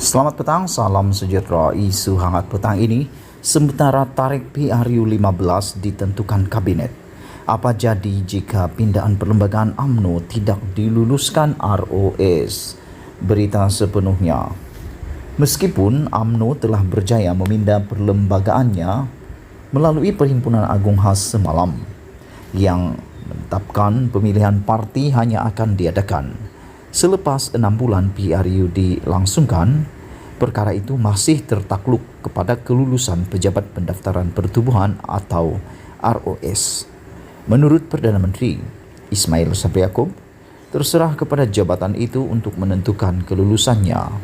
Selamat petang, salam sejahtera. Isu hangat petang ini, sementara tarikh PRU 15 ditentukan kabinet. Apa jadi jika pindaan perlembagaan UMNO tidak diluluskan ROS? Berita sepenuhnya. Meskipun UMNO telah berjaya memindah perlembagaannya melalui Perhimpunan Agung Khas semalam yang menetapkan pemilihan parti hanya akan diadakan selepas 6 bulan PRU dilangsungkan, perkara itu masih tertakluk kepada kelulusan Pejabat Pendaftaran Pertubuhan atau ROS. Menurut Perdana Menteri Ismail Sabri Yaakob, terserah kepada jabatan itu untuk menentukan kelulusannya.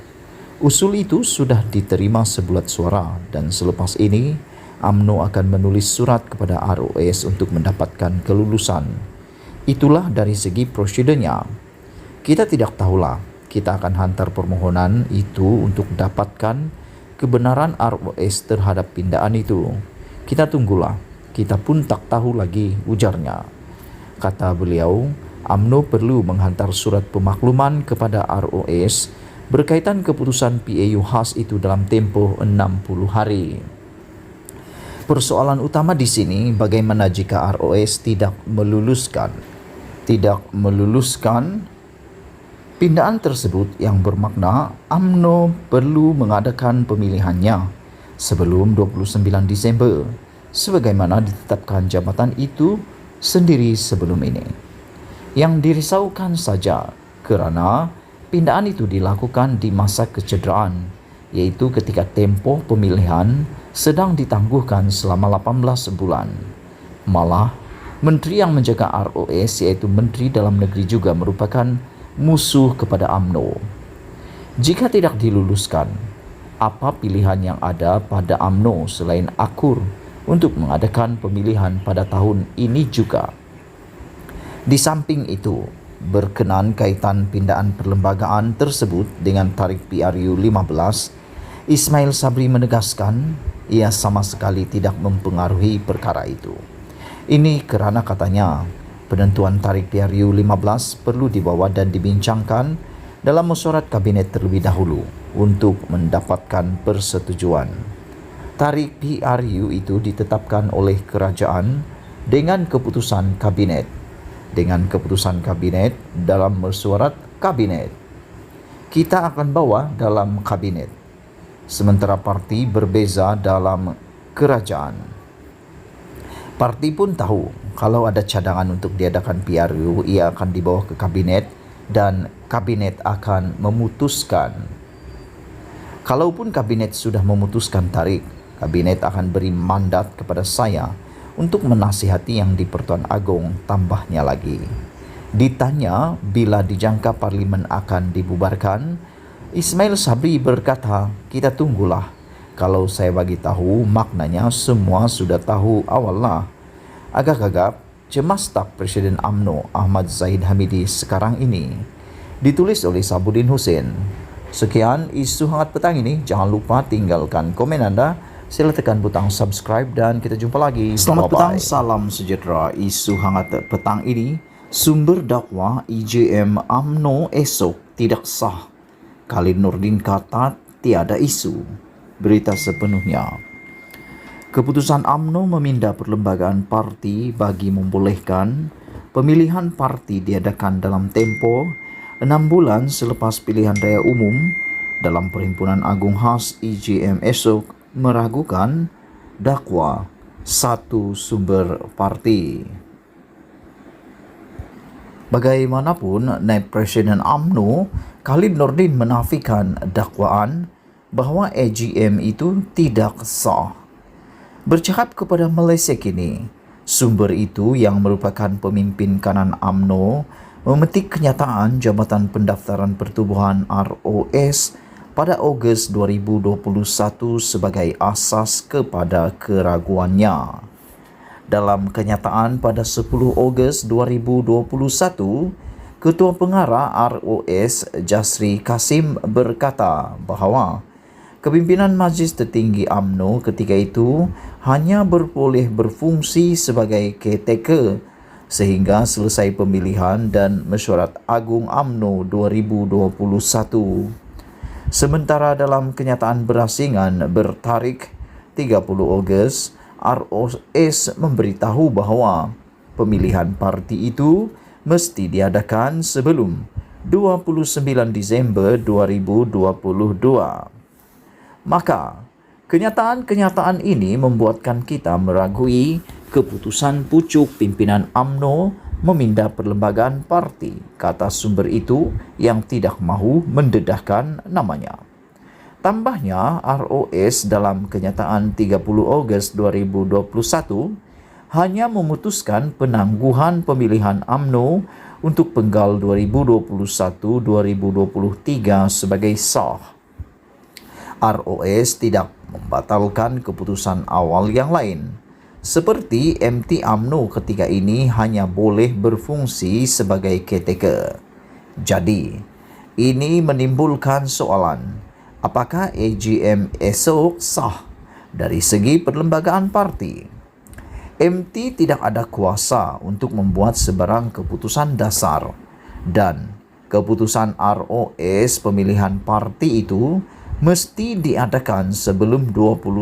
Usul itu sudah diterima sebulat suara dan selepas ini UMNO akan menulis surat kepada ROS untuk mendapatkan kelulusan. Itulah dari segi prosedurnya. Kita tidak tahulah, kita akan hantar permohonan itu untuk dapatkan kebenaran ROS terhadap pindaan itu. Kita tunggulah, kita pun tak tahu lagi, ujarnya. Kata beliau, UMNO perlu menghantar surat pemakluman kepada ROS berkaitan keputusan PAU khas itu dalam tempoh 60 hari. Persoalan utama di sini bagaimana jika ROS tidak meluluskan pindaan tersebut, yang bermakna UMNO perlu mengadakan pemilihannya sebelum 29 Disember sebagaimana ditetapkan jabatan itu sendiri sebelum ini. Yang dirisaukan saja kerana pindaan itu dilakukan di masa kecederaan, iaitu ketika tempoh pemilihan sedang ditangguhkan selama 18 bulan. Malah, menteri yang menjaga ROS iaitu Menteri Dalam Negeri juga merupakan musuh kepada UMNO. Jika tidak diluluskan, apa pilihan yang ada pada UMNO selain akur untuk mengadakan pemilihan pada tahun ini juga? Di samping itu, berkenan kaitan pindaan perlembagaan tersebut dengan tarikh PRU 15, Ismail Sabri menegaskan ia sama sekali tidak mempengaruhi perkara itu. Ini kerana katanya, penentuan tarikh PRU 15 perlu dibawa dan dibincangkan dalam mesyuarat kabinet terlebih dahulu untuk mendapatkan persetujuan. Tarikh PRU itu ditetapkan oleh kerajaan dengan keputusan kabinet. Dengan keputusan kabinet dalam mesyuarat kabinet, kita akan bawa dalam kabinet. Sementara parti berbeza dalam kerajaan. Parti pun tahu kalau ada cadangan untuk diadakan PRU, ia akan dibawa ke kabinet dan kabinet akan memutuskan. Kalaupun kabinet sudah memutuskan tarikh, kabinet akan beri mandat kepada saya untuk menasihati yang di-Pertuan Agong, tambahnya lagi. Ditanya bila dijangka parlimen akan dibubarkan, Ismail Sabri berkata, kita tunggulah. Kalau saya bagi tahu, maknanya semua sudah tahu awallah. Agak gagap, cemas tak Presiden UMNO Ahmad Zahid Hamidi sekarang ini? Ditulis oleh Sabudin Hussein. Sekian isu hangat petang ini. Jangan lupa tinggalkan komen anda. Sila tekan butang subscribe dan kita jumpa lagi. Selamat petang, salam sejahtera. Isu hangat petang ini, sumber dakwah IJM UMNO esok tidak sah. Khalid Nurdin kata tiada isu. Berita sepenuhnya. Keputusan UMNO memindah perlembagaan parti bagi membolehkan pemilihan parti diadakan dalam tempoh 6 bulan selepas pilihan raya umum dalam Perhimpunan Agung Khas IJM esok meragukan dakwa satu sumber parti. Bagaimanapun, Naib Presiden UMNO Khalid Nurdin menafikan dakwaan bahawa AGM itu tidak sah. Bercakap kepada Malaysia Kini, sumber itu yang merupakan pemimpin kanan UMNO memetik kenyataan Jabatan Pendaftaran Pertubuhan ROS pada Ogos 2021 sebagai asas kepada keraguannya. Dalam kenyataan pada 10 Ogos 2021, Ketua Pengarah ROS Jasri Kasim berkata bahawa kepimpinan Majlis Tertinggi UMNO ketika itu hanya boleh berfungsi sebagai caretaker sehingga selesai pemilihan dan mesyuarat Agung UMNO 2021. Sementara dalam kenyataan berasingan bertarikh 30 Ogos, ROS memberitahu bahawa pemilihan parti itu mesti diadakan sebelum 29 Disember 2022. Maka, kenyataan-kenyataan ini membuatkan kita meragui keputusan pucuk pimpinan UMNO memindah perlembagaan parti, kata sumber itu yang tidak mahu mendedahkan namanya. Tambahnya, ROS dalam kenyataan 30 Ogos 2021 hanya memutuskan penangguhan pemilihan UMNO untuk penggal 2021-2023 sebagai sah. ROS tidak membatalkan keputusan awal yang lain, seperti MT UMNO ketika ini hanya boleh berfungsi sebagai caretaker. Jadi, ini menimbulkan soalan, apakah AGM esok sah dari segi perlembagaan parti? MT tidak ada kuasa untuk membuat sebarang keputusan dasar dan keputusan ROS pemilihan parti itu mesti diadakan sebelum 29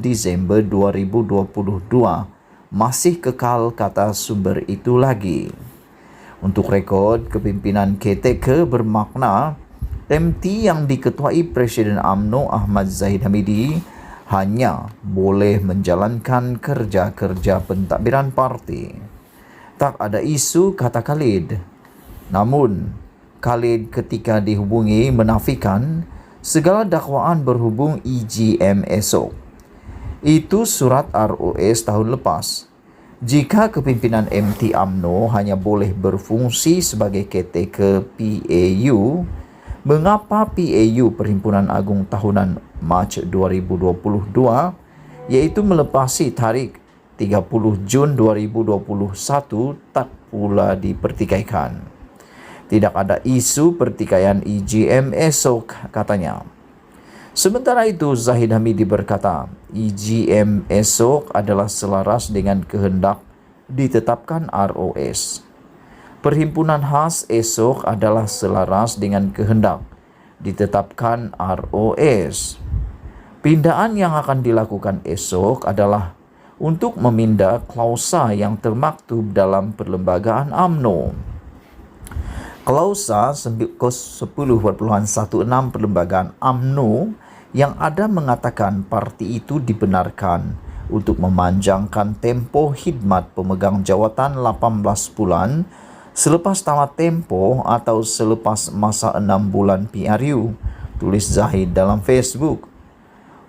Disember 2022. Masih kekal, kata sumber itu lagi. Untuk rekod, kepimpinan caretaker bermakna MT yang diketuai Presiden UMNO Ahmad Zahid Hamidi hanya boleh menjalankan kerja-kerja pentadbiran parti. Tak ada isu, kata Khalid. Namun, Khalid ketika dihubungi menafikan segala dakwaan berhubung EGM esok. Itu surat ROS tahun lepas. Jika kepimpinan MT UMNO hanya boleh berfungsi sebagai caretaker PAU, mengapa PAU Perhimpunan Agung Tahunan Mac 2022 iaitu melepasi tarikh 30 Jun 2021 tak pula dipertikaikan? Tidak ada isu pertikaian EGM esok, katanya. Sementara itu, Zahid Hamidi berkata, EGM esok adalah selaras dengan kehendak ditetapkan ROS. Perhimpunan khas esok adalah selaras dengan kehendak ditetapkan ROS. Pindaan yang akan dilakukan esok adalah untuk memindah klausa yang termaktub dalam perlembagaan UMNO. Klausa 10.16 perlembagaan UMNO yang ada mengatakan parti itu dibenarkan untuk memanjangkan tempoh khidmat pemegang jawatan 18 bulan selepas tamat tempoh atau selepas masa 6 bulan PRU, tulis Zahid dalam Facebook.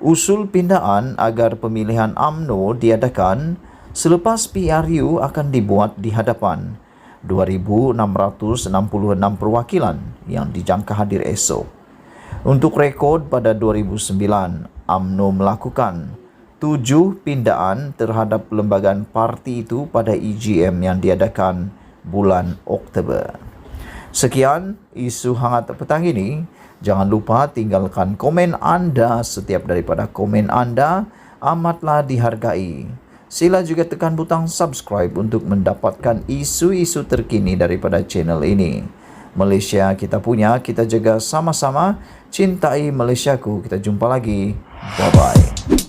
Usul pindaan agar pemilihan UMNO diadakan selepas PRU akan dibuat di hadapan 2,666 perwakilan yang dijangka hadir esok. Untuk rekod, pada 2009, UMNO melakukan 7 pindaan terhadap perlembagaan parti itu pada EGM yang diadakan bulan Oktober. Sekian isu hangat petang ini. Jangan lupa tinggalkan komen anda. Setiap daripada komen anda amatlah dihargai. Sila juga tekan butang subscribe untuk mendapatkan isu-isu terkini daripada channel ini. Malaysia kita punya, kita jaga sama-sama. Cintai Malaysiaku. Kita jumpa lagi. Bye-bye.